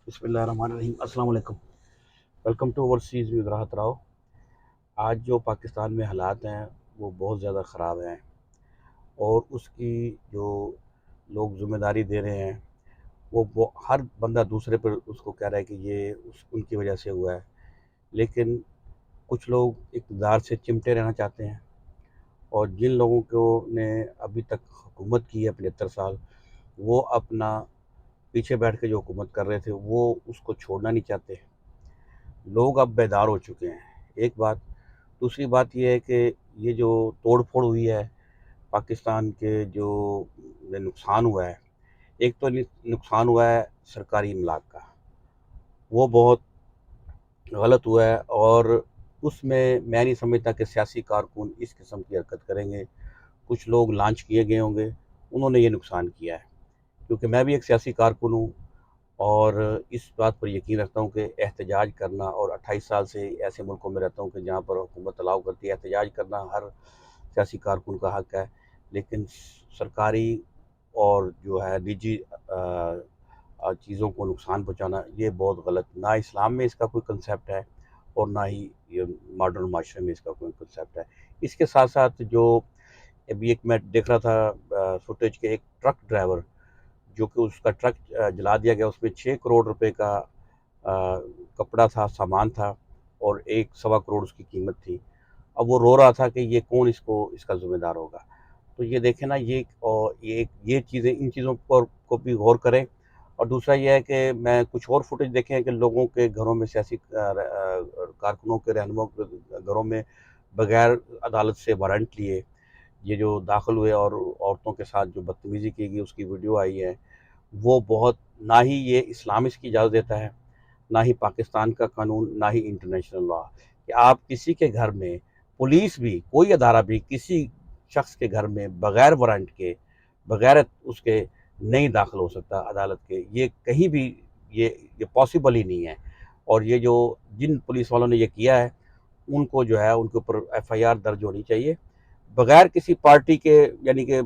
بسم اللہ الرحمن الرحیم۔ السلام علیکم، ویلکم ٹو اوورسیز ود راحت راؤ۔ آج جو پاکستان میں حالات ہیں وہ بہت زیادہ خراب ہیں، اور اس کی جو لوگ ذمہ داری دے رہے ہیں وہ ہر بندہ دوسرے پر اس کو کہہ رہا ہے کہ یہ ان کی وجہ سے ہوا ہے، لیکن کچھ لوگ اقتدار سے چمٹے رہنا چاہتے ہیں، اور جن لوگوں کو نے ابھی تک حکومت کی ہے 75 سال، وہ اپنا پیچھے بیٹھ کے جو حکومت کر رہے تھے وہ اس کو چھوڑنا نہیں چاہتے۔ لوگ اب بیدار ہو چکے ہیں، ایک بات۔ دوسری بات یہ ہے کہ یہ جو توڑ پھوڑ ہوئی ہے پاکستان کے، جو نقصان ہوا ہے، ایک تو نقصان ہوا ہے سرکاری املاک کا، وہ بہت غلط ہوا ہے، اور اس میں میں نہیں سمجھتا کہ سیاسی کارکن اس قسم کی حرکت کریں گے۔ کچھ لوگ لانچ کیے گئے ہوں گے، انہوں نے یہ نقصان کیا ہے، کیونکہ میں بھی ایک سیاسی کارکن ہوں، اور اس بات پر یقین رکھتا ہوں کہ احتجاج کرنا، اور 28 سال سے ایسے ملکوں میں رہتا ہوں کہ جہاں پر حکومت الاؤ کرتی ہے، احتجاج کرنا ہر سیاسی کارکن کا حق ہے، لیکن سرکاری اور جو ہے نجی چیزوں کو نقصان پہنچانا یہ بہت غلط، نہ اسلام میں اس کا کوئی کنسیپٹ ہے، اور نہ ہی یہ ماڈرن معاشرے میں اس کا کوئی کنسیپٹ ہے۔ اس کے ساتھ ساتھ جو ابھی ایک میں دیکھ رہا تھا فوٹیج کے، ایک ٹرک ڈرائیور جو کہ اس کا ٹرک جلا دیا گیا، اس میں 6 کروڑ روپے کا کپڑا تھا، سامان تھا، اور 1.25 کروڑ اس کی قیمت تھی۔ اب وہ رو رہا تھا کہ یہ کون اس کا ذمہ دار ہوگا۔ تو یہ دیکھیں نا، یہ چیزیں، ان چیزوں پر کو بھی غور کریں۔ اور دوسرا یہ ہے کہ میں کچھ اور فوٹیج دیکھیں کہ لوگوں کے گھروں میں، سیاسی کارکنوں کے، رہنماؤں کے گھروں میں بغیر عدالت سے وارنٹ لیے یہ جو داخل ہوئے، اور عورتوں کے ساتھ جو بدتمیزی کی گئی اس کی ویڈیو آئی ہے، وہ بہت، نہ ہی یہ اسلام اس کی اجازت دیتا ہے، نہ ہی پاکستان کا قانون، نہ ہی انٹرنیشنل لاء، کہ آپ کسی کے گھر میں، پولیس بھی، کوئی ادارہ بھی کسی شخص کے گھر میں بغیر وارنٹ کے، بغیر اس کے نہیں داخل ہو سکتا عدالت کے۔ یہ کہیں بھی یہ پاسبل ہی نہیں ہے، اور یہ جو جن پولیس والوں نے یہ کیا ہے، ان کو جو ہے ان کے اوپر FIR درج ہونی چاہیے، بغیر کسی پارٹی کے، یعنی کہ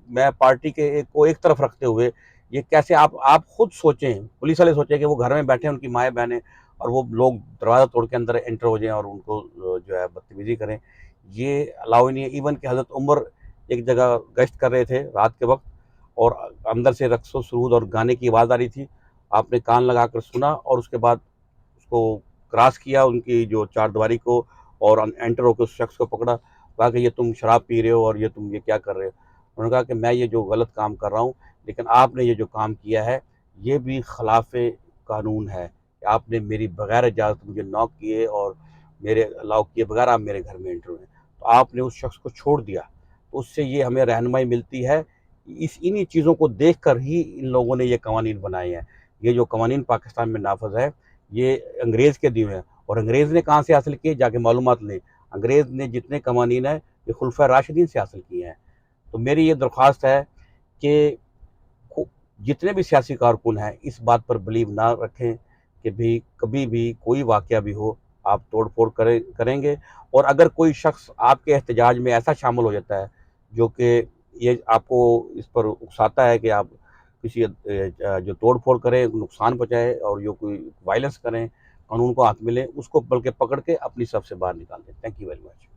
میں پارٹی کے کو ایک طرف رکھتے ہوئے، یہ کیسے آپ خود سوچیں، پولیس والے سوچیں کہ وہ گھر میں بیٹھے ہیں، ان کی مائیں بہنیں، اور وہ لوگ دروازہ توڑ کے اندر انٹر ہو جائیں اور ان کو جو ہے بدتمیزی کریں، یہ الاؤ نہیں ہے۔ ایون کہ حضرت عمر ایک جگہ گشت کر رہے تھے رات کے وقت، اور اندر سے رقص و سرود اور گانے کی آواز آ رہی تھی، آپ نے کان لگا کر سنا، اور اس کے بعد اس کو کراس کیا، ان کی جو چار دیواری کو، اور انٹر ہو کے اس شخص کو پکڑا، کہا کہ یہ تم شراب پی رہے ہو، اور تم یہ کیا کر رہے ہو۔ انہوں نے کہا کہ میں یہ جو غلط کام کر رہا ہوں، لیکن آپ نے یہ جو کام کیا ہے یہ بھی خلاف قانون ہے، کہ آپ نے میری بغیر اجازت مجھے ناک کیے، اور میرے الاؤ کیے بغیر آپ میرے گھر میں انٹر ہوئے، تو آپ نے اس شخص کو چھوڑ دیا۔ تو اس سے یہ ہمیں رہنمائی ملتی ہے، انہی چیزوں کو دیکھ کر ہی ان لوگوں نے یہ قوانین بنائے ہیں۔ یہ جو قوانین پاکستان میں نافذ ہے، یہ انگریز کے دیے ہیں، اور انگریز نے کہاں سے حاصل کیے، جا کے معلومات لیں۔ انگریز نے جتنے قوانین ہیں یہ خلفائے راشدین سے حاصل کیے ہیں۔ تو میری یہ درخواست ہے کہ جتنے بھی سیاسی کارکن ہیں اس بات پر بلیو نہ رکھیں کہ بھی کبھی بھی کوئی واقعہ بھی ہو آپ توڑ پھوڑ کریں گے، اور اگر کوئی شخص آپ کے احتجاج میں ایسا شامل ہو جاتا ہے جو کہ یہ آپ کو اس پر اکساتا ہے کہ آپ کسی جو توڑ پھوڑ کریں، نقصان پہنچائے، اور جو کوئی وائلنس کریں، قانون کو ہاتھ میں لیں، اس کو بلکہ پکڑ کے اپنی صف سے باہر نکال دیں۔ Thank you very much.